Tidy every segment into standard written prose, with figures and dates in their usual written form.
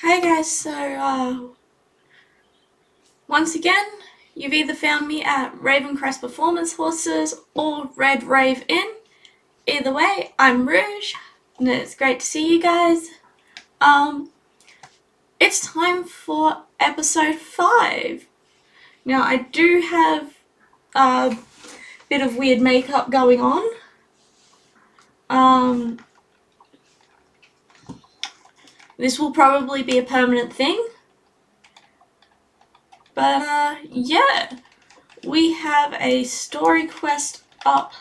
Hi guys, once again, you've either found me at Ravencrest Performance Horses or Red Rave Inn. Either way, I'm Rouge, and it's great to see you guys. It's time for episode 5. Now, I do have a bit of weird makeup going on. This will probably be a permanent thing. But, yeah. We have a story quest up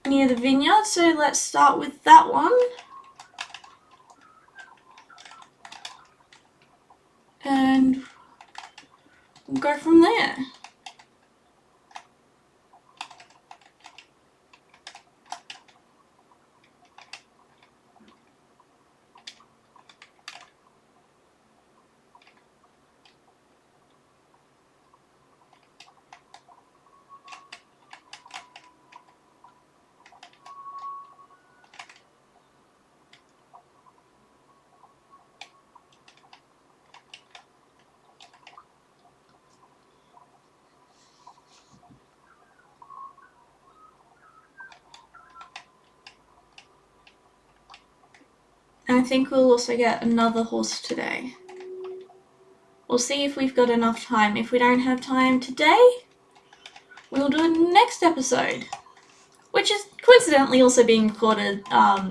near the vineyard, so let's start with that one. And we'll go from there. And I think we'll also get another horse today. We'll see if we've got enough time. If we don't have time today, we'll do it next episode, which is coincidentally also being recorded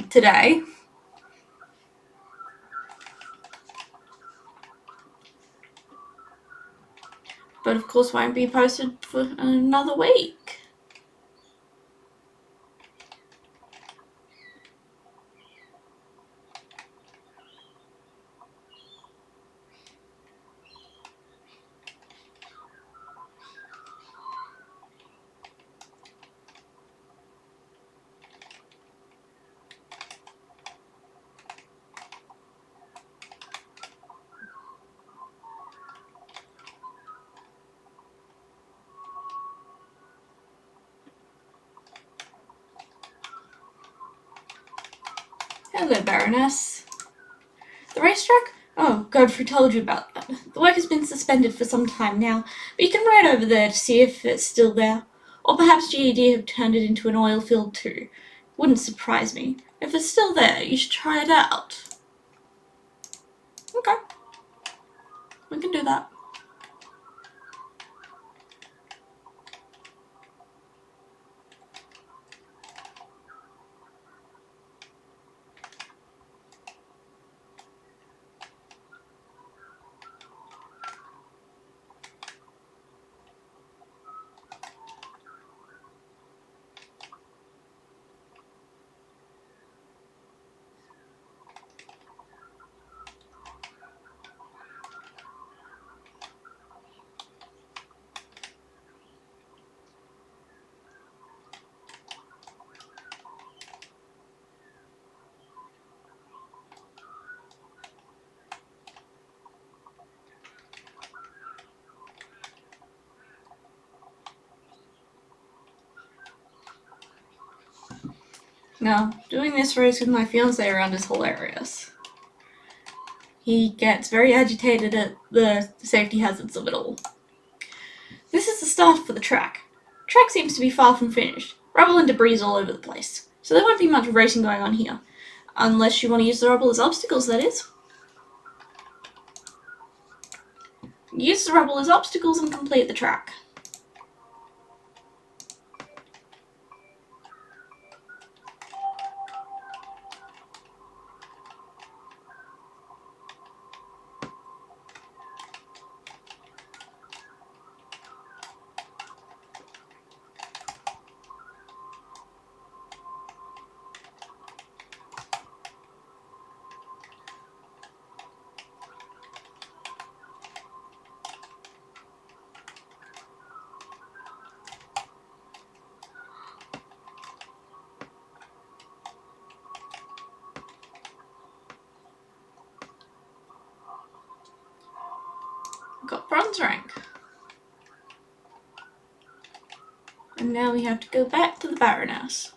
today. But of course won't be posted for another week. Hello, Baroness. The racetrack? Oh, Godfrey told you about that. The work has been suspended for some time now, but you can ride over there to see if it's still there. Or perhaps GED have turned it into an oil field too. Wouldn't surprise me. If it's still there, you should try it out. Okay. We can do that. Now, doing this race with my fiancé around is hilarious. He gets very agitated at the safety hazards of it all. This is the start for the track. The track seems to be far from finished. Rubble and debris all over the place, so there won't be much racing going on here. Unless you want to use the rubble as obstacles, that is. Use the rubble as obstacles and complete the track. Got bronze rank. And now we have to go back to the Baroness.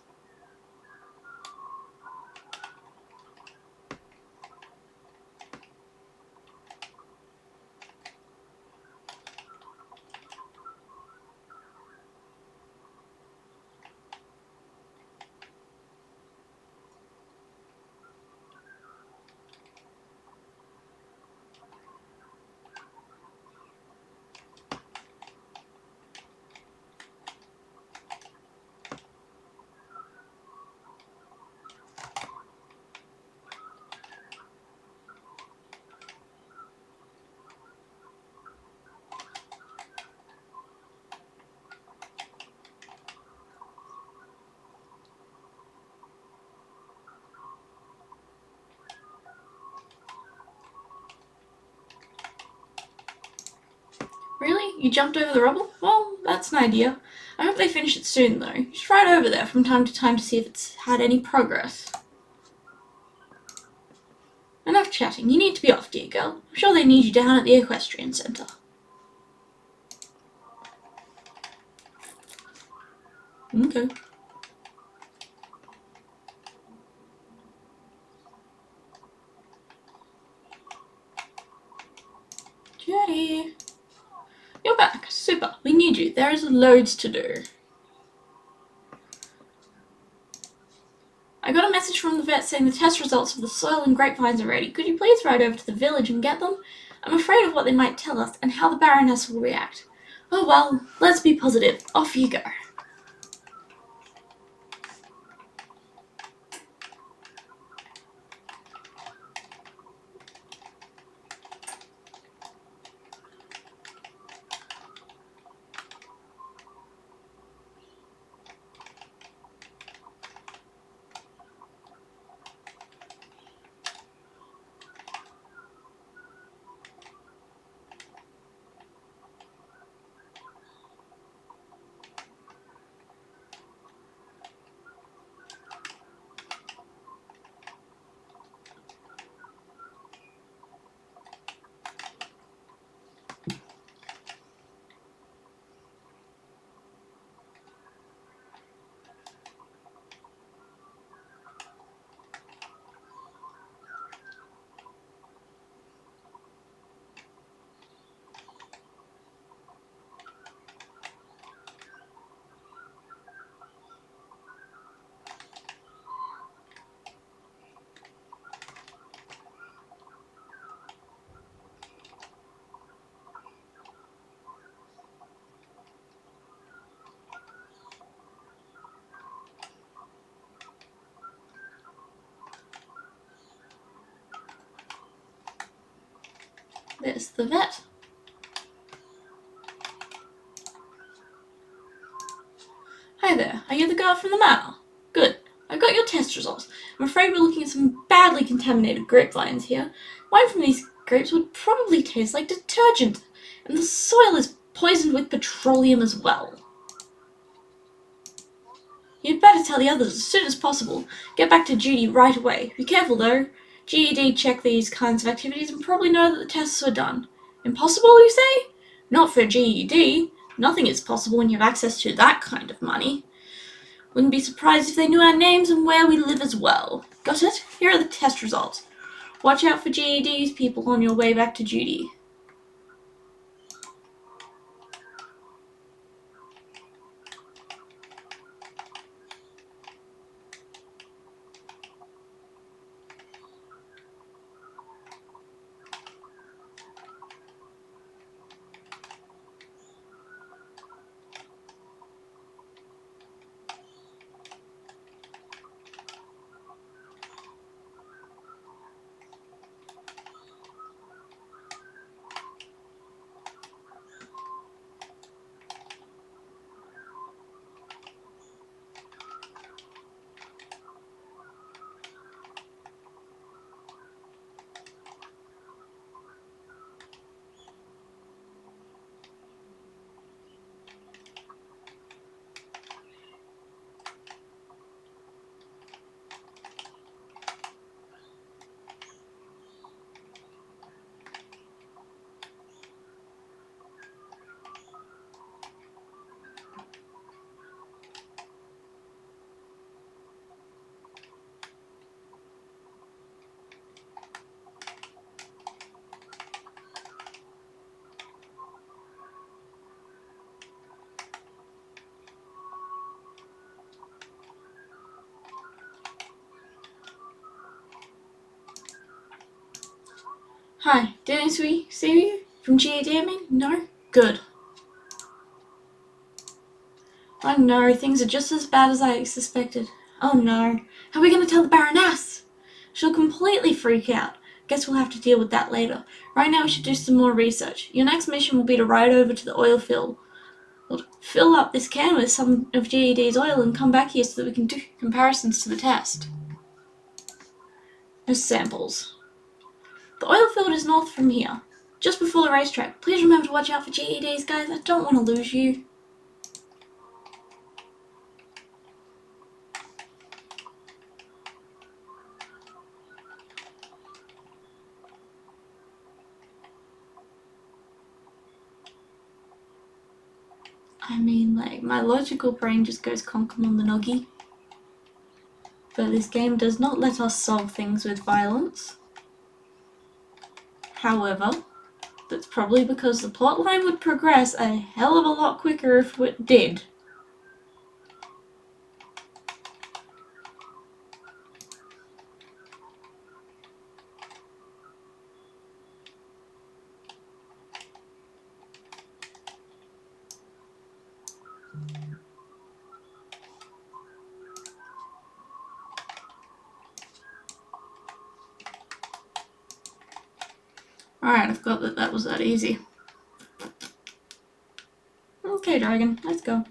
You jumped over the rubble? Well, that's an idea. I hope they finish it soon, though. You should ride over there from time to time to see if it's had any progress. Enough chatting. You need to be off, dear girl. I'm sure they need you down at the equestrian centre. Okay. Judy. You're back. Super. We need you. There is loads to do. I got a message from the vet saying the test results for the soil and grapevines are ready. Could you please ride over to the village and get them? I'm afraid of what they might tell us and how the Baroness will react. Oh well, let's be positive. Off you go. There's the vet. Hi there. Are you the girl from the manor? Good. I got your test results. I'm afraid we're looking at some badly contaminated grapevines here. Wine from these grapes would probably taste like detergent, and the soil is poisoned with petroleum as well. You'd better tell the others as soon as possible. Get back to Judy right away. Be careful though. GED check these kinds of activities and probably know that the tests were done. Impossible, you say? Not for GED. Nothing is possible when you have access to that kind of money. Wouldn't be surprised if they knew our names and where we live as well. Got it? Here are the test results. Watch out for GED's people on your way back to Judy. Hi, didn't we see you? From GED, I mean? No? Good. Oh no, things are just as bad as I suspected. Oh no. How are we going to tell the Baroness? She'll completely freak out. Guess we'll have to deal with that later. Right now we should do some more research. Your next mission will be to ride over to the oil field. We'll fill up this can with some of GED's oil and come back here so that we can do comparisons to the test. As samples. The oil field is north from here. just before the racetrack. Please remember to watch out for GEDs, guys. I don't want to lose you. I mean, like, my logical brain just goes conk on the noggy. But this game does not let us solve things with violence. However, that's probably because the plotline would progress a hell of a lot quicker if it did. Alright, I forgot that that was that easy. Okay, Dragon, let's go.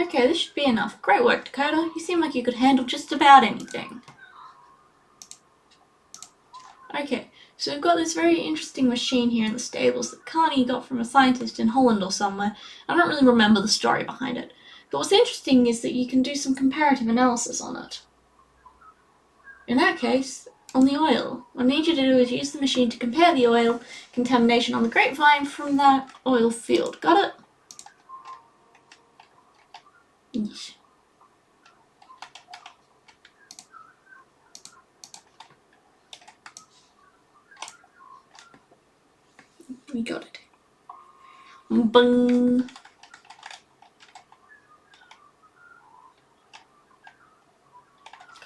Okay, this should be enough. Great work, Dakota. You seem like you could handle just about anything. Okay, so we've got this very interesting machine here in the stables that Carney got from a scientist in Holland or somewhere. I don't really remember the story behind it. But what's interesting is that you can do some comparative analysis on it. In that case, on the oil, what I need you to do is use the machine to compare the oil contamination on the grapevine from that oil field. Got it? Yeesh. We got it. Bung.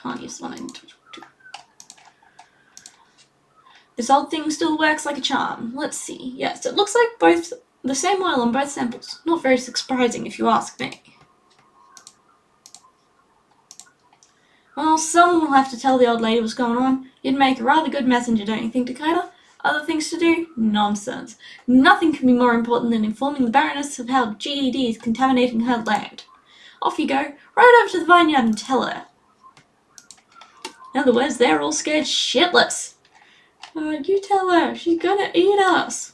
Can't use one. This old thing still works like a charm. Let's see. Yes, it looks like both the same oil on both samples. Not very surprising if you ask me. Well, someone will have to tell the old lady what's going on. You'd make a rather good messenger, don't you think, Dakota? Other things to do? Nonsense. Nothing can be more important than informing the Baroness of how GED is contaminating her land. Off you go, right over to the vineyard and tell her. In other words, they're all scared shitless. You tell her, she's gonna eat us.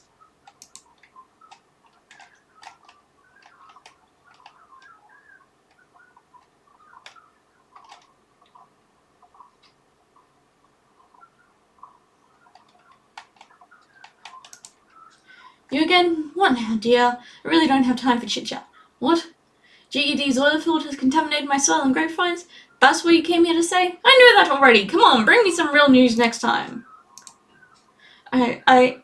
You again? What now, dear? I really don't have time for chit-chat. What? GED's oil field has contaminated my soil and grapevines? That's what you came here to say? I knew that already. Come on, bring me some real news next time.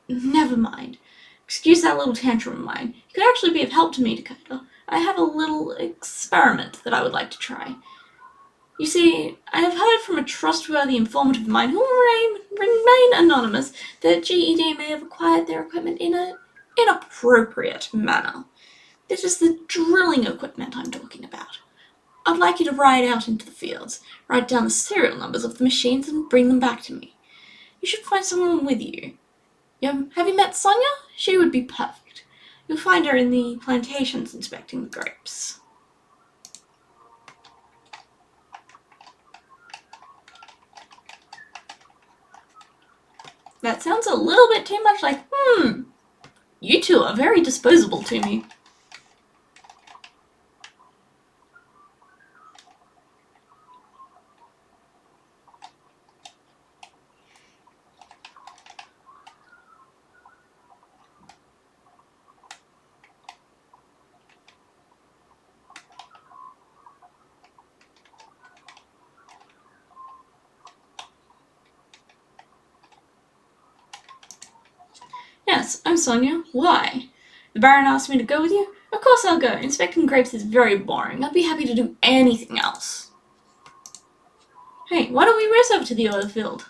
Never mind. Excuse that little tantrum of mine. You could actually be of help to me, Dakota. I have a little experiment that I would like to try. You see, I have heard from a trustworthy informant of mine who will remain anonymous that GED may have acquired their equipment in an inappropriate manner. This is the drilling equipment I'm talking about. I'd like you to ride out into the fields, write down the serial numbers of the machines and bring them back to me. You should find someone with you. Have you met Sonia? She would be perfect. You'll find her in the plantations inspecting the grapes. That sounds a little bit too much like, you two are very disposable to me. Yes, I'm Sonia. Why? The Baron asked me to go with you? Of course I'll go. Inspecting grapes is very boring. I'd be happy to do anything else. Hey, why don't we race over to the oil field?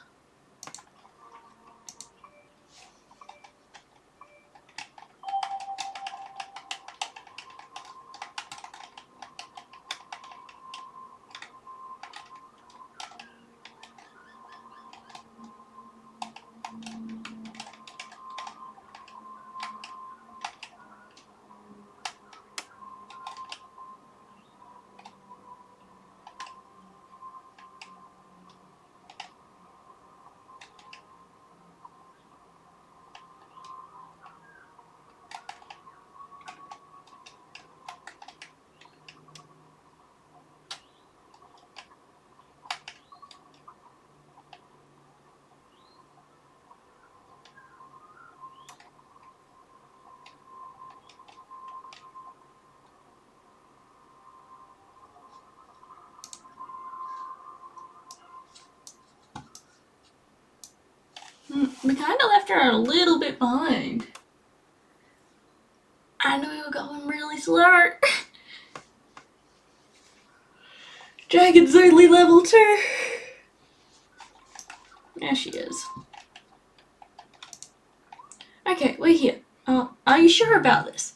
We kind of left her a little bit behind. I knew we were going really slow. Dragon's only level 2. There she is. Okay, we're here. Are you sure about this?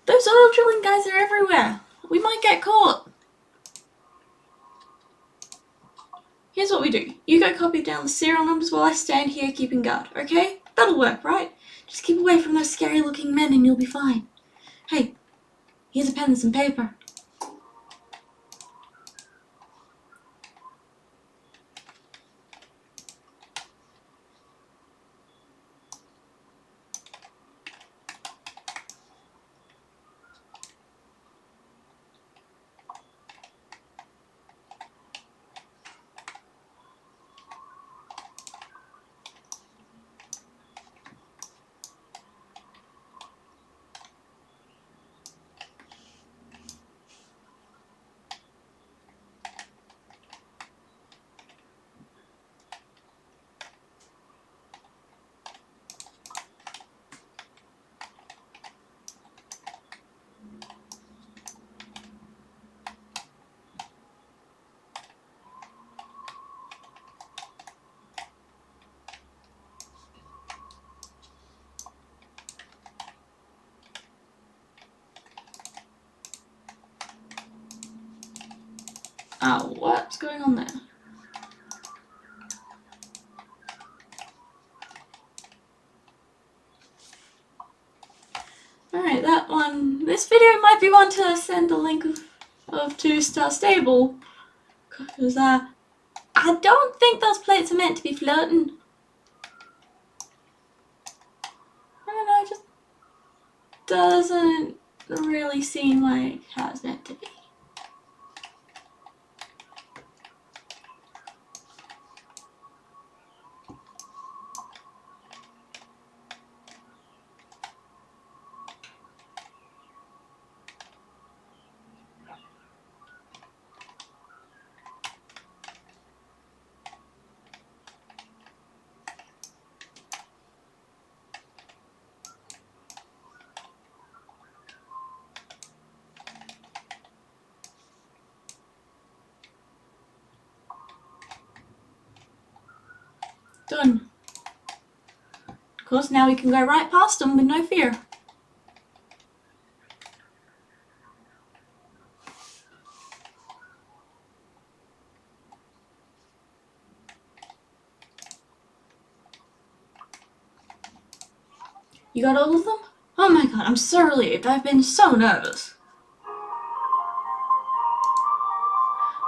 Those oil drilling guys are everywhere. We might get caught. Here's what we do. You go copy down the serial numbers while I stand here keeping guard, okay? That'll work, right? Just keep away from those scary looking men and you'll be fine. Hey, here's a pen and some paper. Oh, what's going on there? Alright, that one. This video might be one to send a link of to Star Stable. Because, I don't think those plates are meant to be floating. I don't know, it just doesn't really seem like how it's meant to be. Done. Of course, now we can go right past them with no fear. You got all of them? Oh my god, I'm so relieved. I've been so nervous.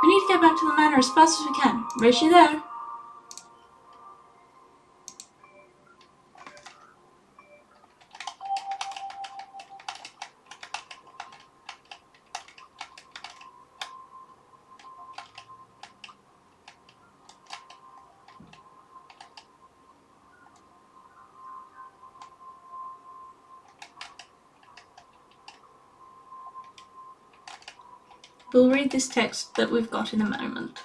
We need to get back to the manor as fast as we can. Race you there. We'll read this text that we've got in a moment.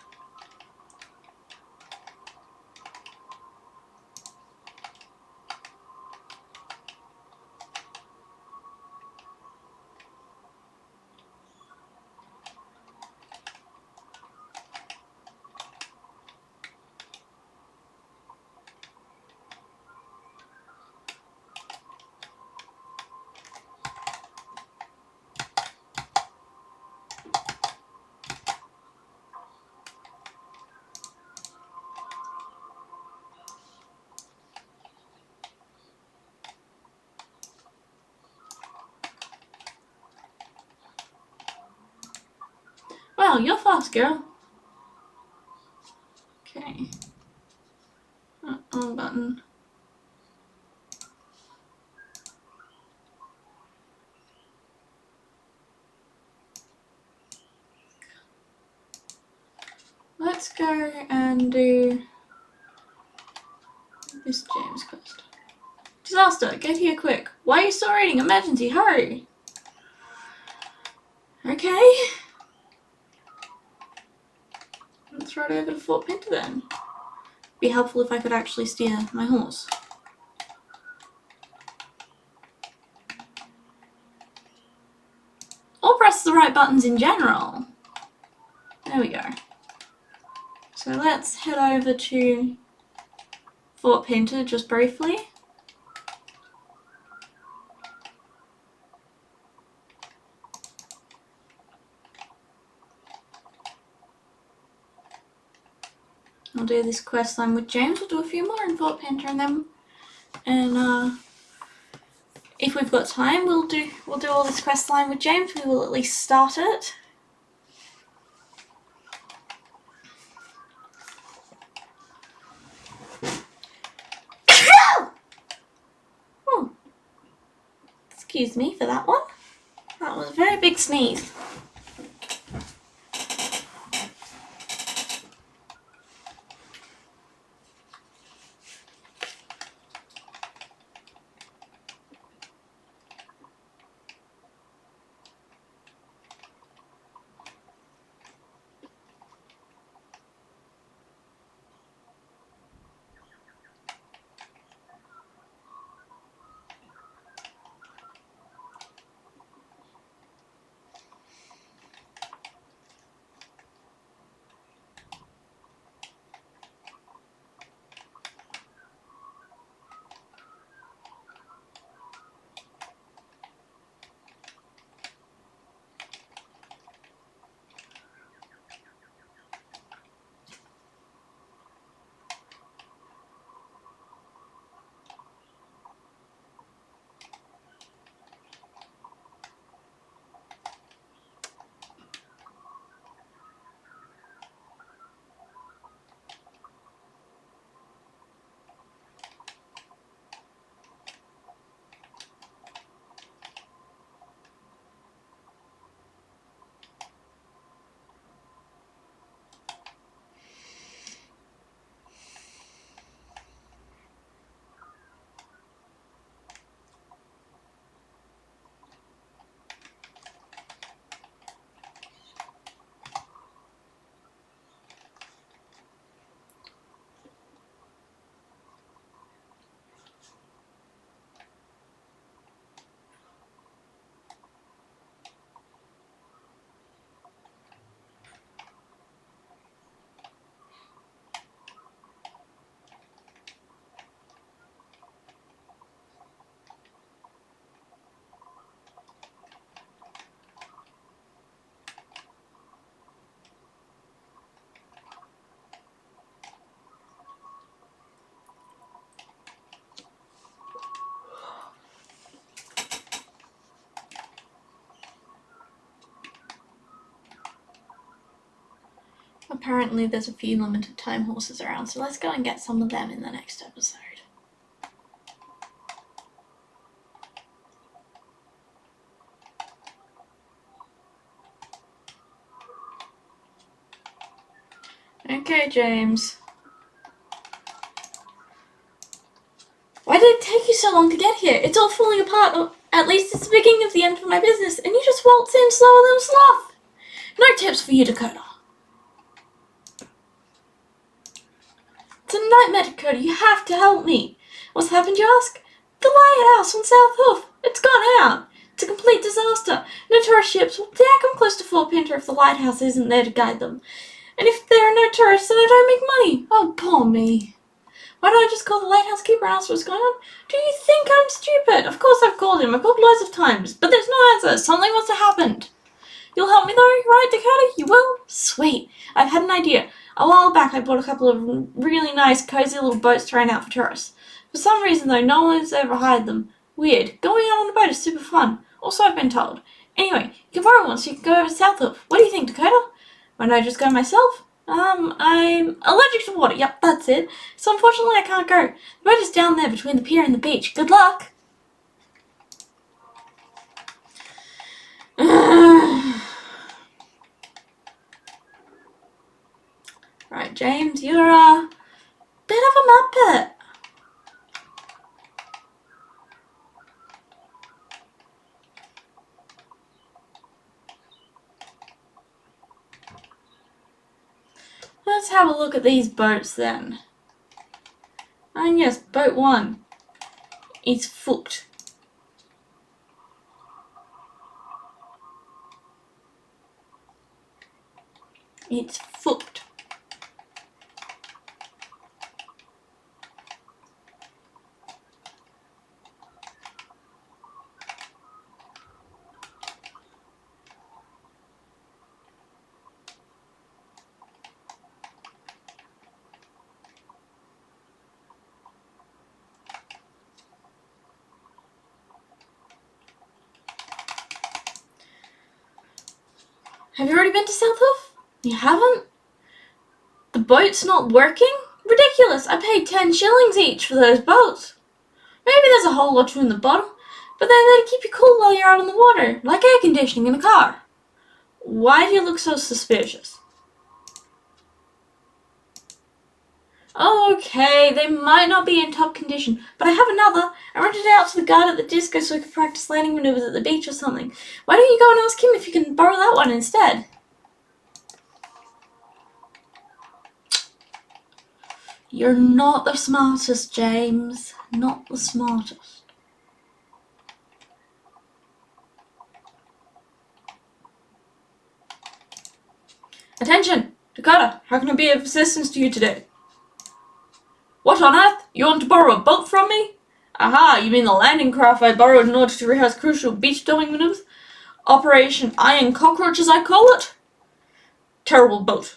Wow, you're fast, girl. Okay. On button. Let's go and do this James quest. Disaster, get here quick. Why are you still reading? Emergency, hurry. Okay. Let's ride over to Fort Pinter then. Be helpful if I could actually steer my horse. Or press the right buttons in general. There we go. So let's head over to Fort Pinter just briefly. I'll do this quest line with James. We'll do a few more in Fort Pinter, and if we've got time, we'll do all this quest line with James. We will at least start it. Oh, excuse me for that one. That was a very big sneeze. Apparently there's a few limited time horses around, so let's go and get some of them in the next episode. Okay, James. Why did it take you so long to get here? It's all falling apart, or at least it's the beginning of the end for my business, and you just waltz in slower than a sloth. No tips for you, Dakota. It's a nightmare, Dakota. You have to help me. What's happened, you ask? The lighthouse on South Hoof. It's gone out. It's a complete disaster. No tourist ships will dare come close to Fort Pinter if the lighthouse isn't there to guide them. And if there are no tourists, then I don't make money. Oh, poor me. Why don't I just call the lighthouse keeper and ask what's going on? Do you think I'm stupid? Of course I've called him. I've called loads of times. But there's no answer. Something must have happened. You'll help me though, right, Dakota? You will? Sweet. I've had an idea. A while back I bought a couple of really nice, cozy little boats to rent out for tourists. For some reason though, no one's ever hired them. Weird. Going out on a boat is super fun. Also, I've been told. Anyway, you can borrow one so you can go over to South Hoof. What do you think, Dakota? Why don't I just go myself? I'm allergic to water. Yep, that's it. So unfortunately I can't go. The boat is down there between the pier and the beach. Good luck! Right, James, you're a bit of a muppet. Let's have a look at these boats then. And yes, boat 1 is fucked. It's fucked. Have you already been to Southwolf? You haven't? The boat's not working? Ridiculous! I paid 10 shillings each for those boats. Maybe there's a hole or two in the bottom, but they're there to keep you cool while you're out on the water, like air conditioning in a car. Why do you look so suspicious? Okay, they might not be in top condition, but I have another. I rented it out to the guard at the disco so I could practice landing maneuvers at the beach or something. Why don't you go and ask him if you can borrow that one instead? You're not the smartest, James. Not the smartest. Attention! Dakota, how can I be of assistance to you today? What on earth? You want to borrow a boat from me? Aha, you mean the landing craft I borrowed in order to rehearse crucial beach-storming maneuvers? Operation Iron Cockroach, as I call it? Terrible boat.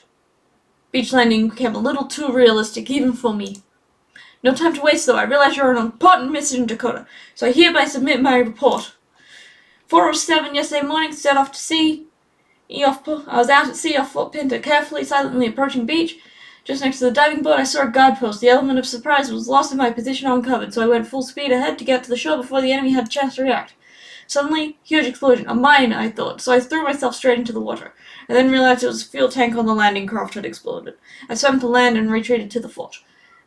Beach landing became a little too realistic, even for me. No time to waste, though. I realize you're on an important mission, Dakota, so I hereby submit my report. 4:07 yesterday morning, set off to sea. I was out at sea off Fort Pinta, carefully, silently approaching beach. Just next to the diving board, I saw a guard post. The element of surprise was lost in my position uncovered, so I went full speed ahead to get to the shore before the enemy had a chance to react. Suddenly, huge explosion. A mine, I thought, so I threw myself straight into the water. I then realized it was a fuel tank on the landing craft had exploded. I swam to land and retreated to the fort.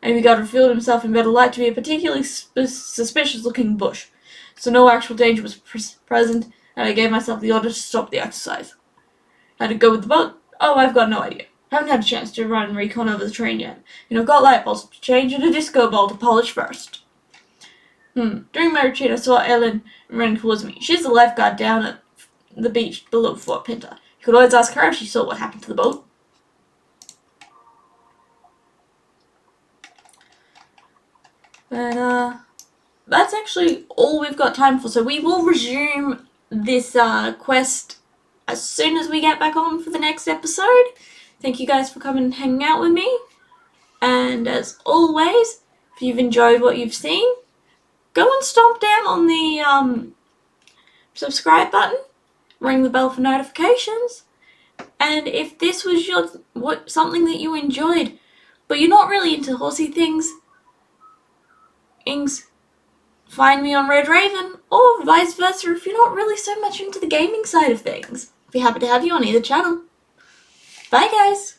Enemy guard revealed himself in better light to be a particularly suspicious-looking bush, so no actual danger was present, and I gave myself the order to stop the exercise. How to go with the boat? Oh, I've got no idea. Haven't had a chance to run and recon over the train yet. And I've got light bulbs to change and a disco ball to polish first. During my retreat, I saw Ellen running towards me. She's the lifeguard down at the beach below Fort Pinta. You could always ask her if she saw what happened to the boat. But, that's actually all we've got time for. So we will resume this quest as soon as we get back on for the next episode. Thank you guys for coming and hanging out with me. And as always, if you've enjoyed what you've seen, go and stomp down on the subscribe button, ring the bell for notifications, and if this was something that you enjoyed, but you're not really into horsey things, find me on Red Raven, or vice versa if you're not really so much into the gaming side of things. I'd be happy to have you on either channel. Bye guys!